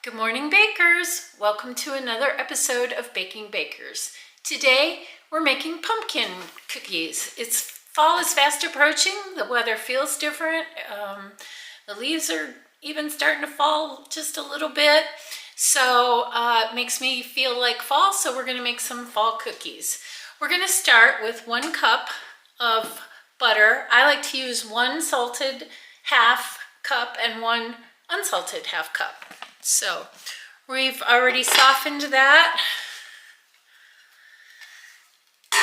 Good morning, bakers! Welcome to another episode of Baking Bakers. Today, we're making pumpkin cookies. Fall is fast approaching. The weather feels different. The leaves are even starting to fall just a little bit. So it makes me feel like fall, so we're going to make some fall cookies. We're going to start with 1 cup of butter. I like to use 1 salted half cup and 1 unsalted half cup. So we've already softened that,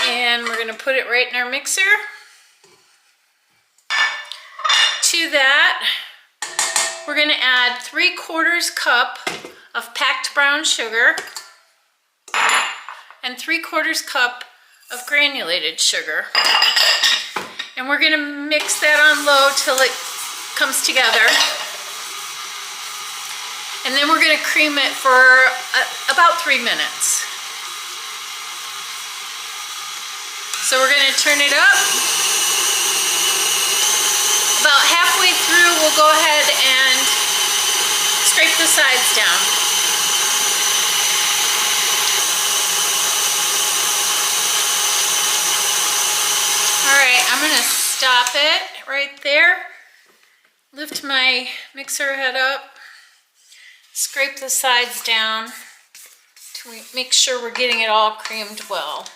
and we're going to put it right in our mixer. To that, we're going to add 3/4 cup of packed brown sugar and 3/4 cup of granulated sugar. And we're going to mix that on low till it comes together. And then we're going to cream it for about 3 minutes. So we're going to turn it up. About halfway through, we'll go ahead and scrape the sides down. All right, I'm going to stop it right there. Lift my mixer head up. Scrape the sides down to make sure we're getting it all creamed well.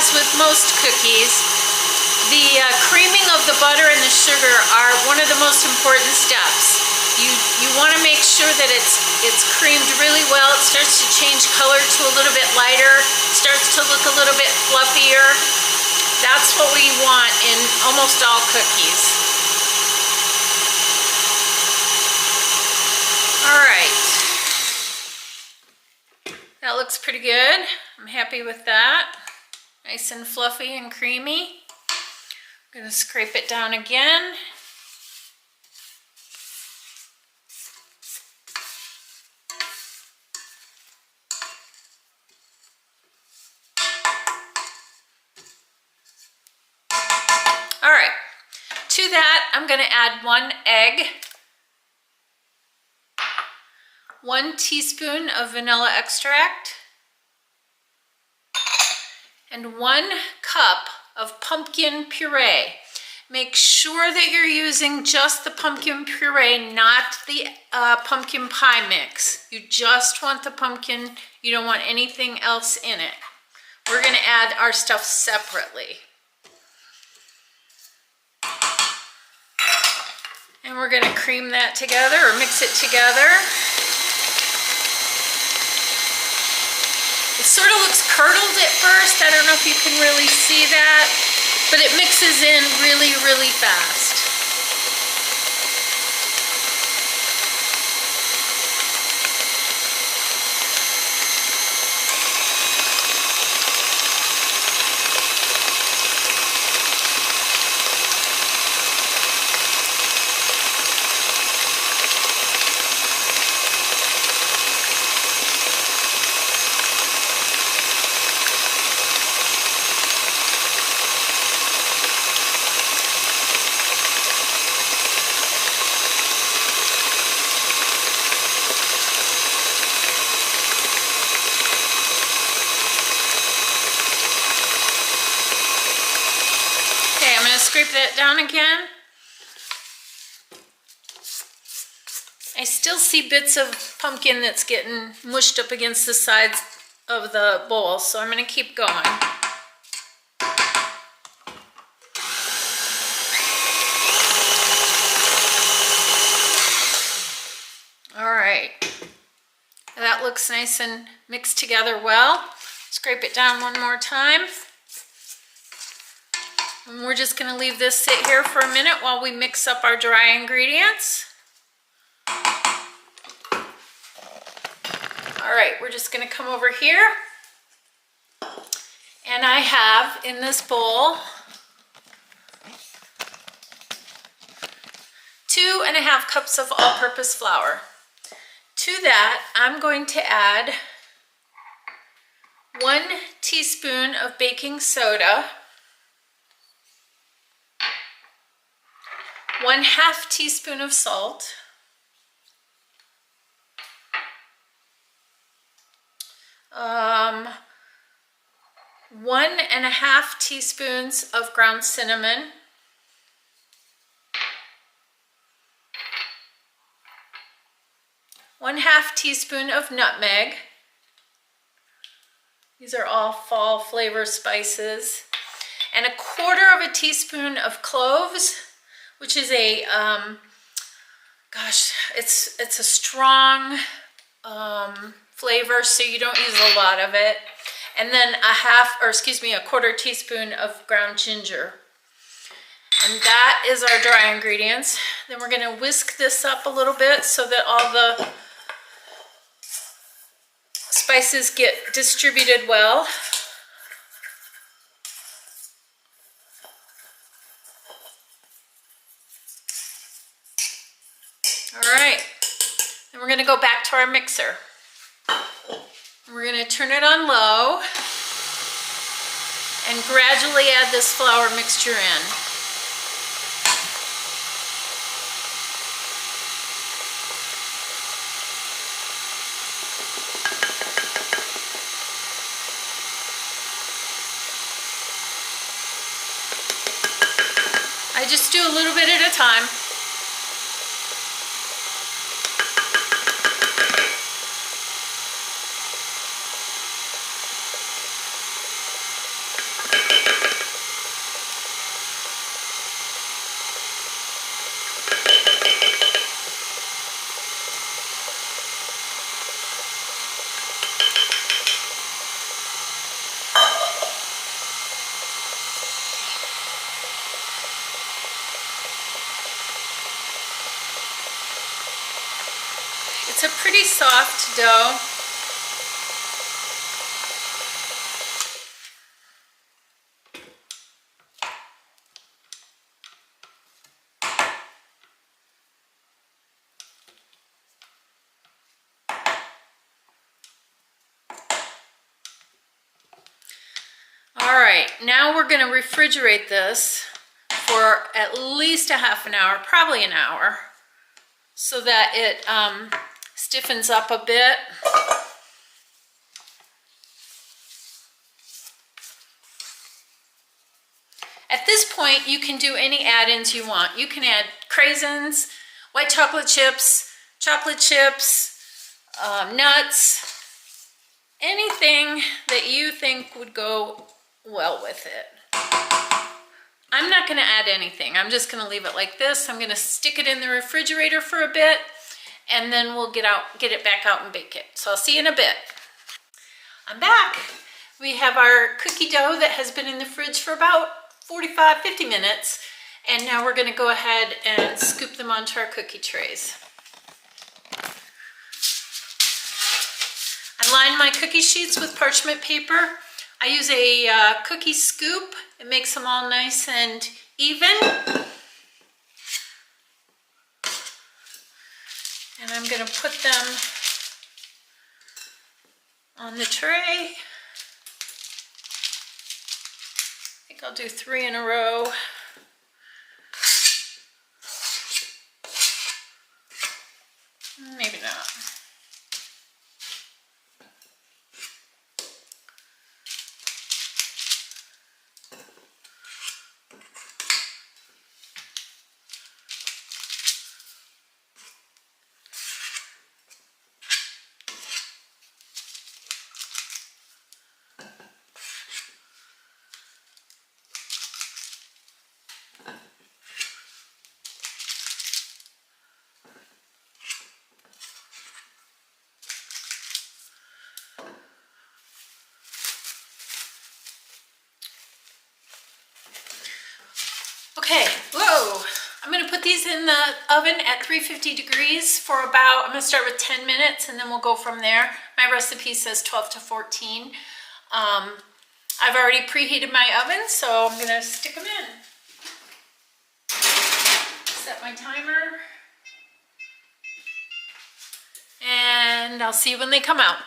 As with most cookies, the creaming of the butter and the sugar are one of the most important steps. You want to make sure that it's creamed really well. It starts to change color to a little bit lighter, starts to look a little bit fluffier. That's what we want in almost all cookies. All right. That looks pretty good. I'm happy with that. Nice and fluffy and creamy. I'm going to scrape it down again. All right, to that I'm going to add 1 egg, 1 teaspoon of vanilla extract, and 1 cup of pumpkin puree. Make sure that you're using just the pumpkin puree, not the pumpkin pie mix. You just want the pumpkin, you don't want anything else in it. We're going to add our stuff separately. And we're going to cream that together or mix it together. It sort of looks curdled at first. I don't know if you can really see that, but it mixes in really, really fast. Scrape that down again. I still see bits of pumpkin that's getting mushed up against the sides of the bowl, so I'm going to keep going. All right, that looks nice and mixed together well. Scrape it down one more time. And we're just going to leave this sit here for a minute while we mix up our dry ingredients. All All right, we're just gonna come over here. And I have in this bowl 2½ cups of all-purpose flour. To that, I'm going to add 1 teaspoon of baking soda, 1/2 teaspoon of salt, 1½ teaspoons of ground cinnamon, 1/2 teaspoon of nutmeg. These are all fall flavor spices. And 1/4 teaspoon of cloves, which is a, it's a strong flavor, so you don't use a lot of it. And then 1/4 teaspoon of ground ginger. And that is our dry ingredients. Then we're gonna whisk this up a little bit so that all the spices get distributed well. All right, then we're gonna go back to our mixer. We're gonna turn it on low and gradually add this flour mixture in. I just do a little bit at a time. It's a pretty soft dough. All right, now we're going to refrigerate this for at least a half an hour, probably an hour, so that it stiffens up a bit. At this point, you can do any add-ins you want. You can add craisins, white chocolate chips, nuts, anything that you think would go well with it. I'm not going to add anything. I'm just going to leave it like this. I'm going to stick it in the refrigerator for a bit, and then we'll get it back out and bake it. So I'll see you in a bit. I'm back. We have our cookie dough that has been in the fridge for about 45-50 minutes, and now we're going to go ahead and scoop them onto our cookie trays. I line my cookie sheets with parchment paper. I use a cookie scoop. It makes them all nice and even. And I'm going to put them on the tray. I think I'll do 3 in a row. Maybe not. Okay, whoa. I'm gonna put these in the oven at 350 degrees for about, I'm gonna start with 10 minutes and then we'll go from there. My recipe says 12 to 14. I've already preheated my oven, so I'm gonna stick them in. Set my timer. And I'll see you when they come out.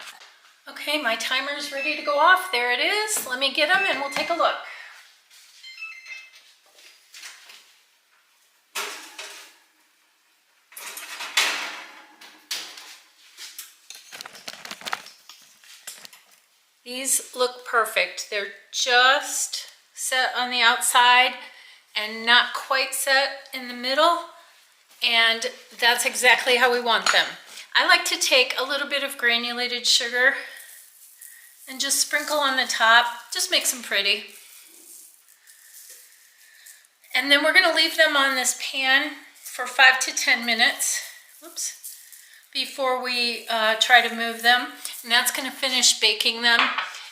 Okay, my timer's ready to go off. There it is. Let me get them and we'll take a look. These look perfect. They're just set on the outside and not quite set in the middle. And that's exactly how we want them. I like to take a little bit of granulated sugar and just sprinkle on the top. Just makes them pretty. And then we're gonna leave them on this pan for 5 to 10 minutes. Oops. Before we try to move them, and that's going to finish baking them.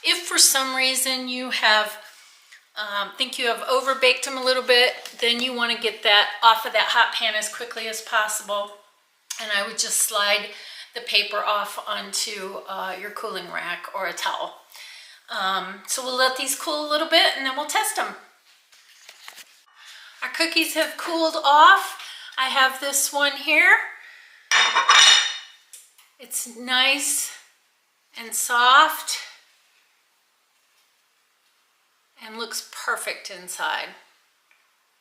If for some reason you have think you have over baked them a little bit, then you want to get that off of that hot pan as quickly as possible, and I would just slide the paper off onto your cooling rack or a towel. So we'll let these cool a little bit and then we'll test them. Our cookies have cooled off. I have this one here. It's nice and soft and looks perfect inside.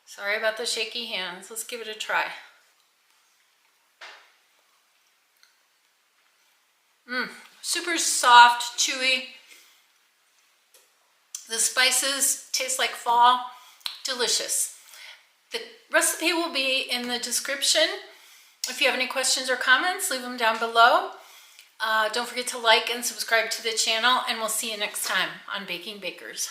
Sorry about the shaky hands. Let's give it a try. Super soft, chewy. The spices taste like fall. Delicious. The recipe will be in the description. If you have any questions or comments, leave them down below. Don't forget to like and subscribe to the channel, and we'll see you next time on Baking Bakers.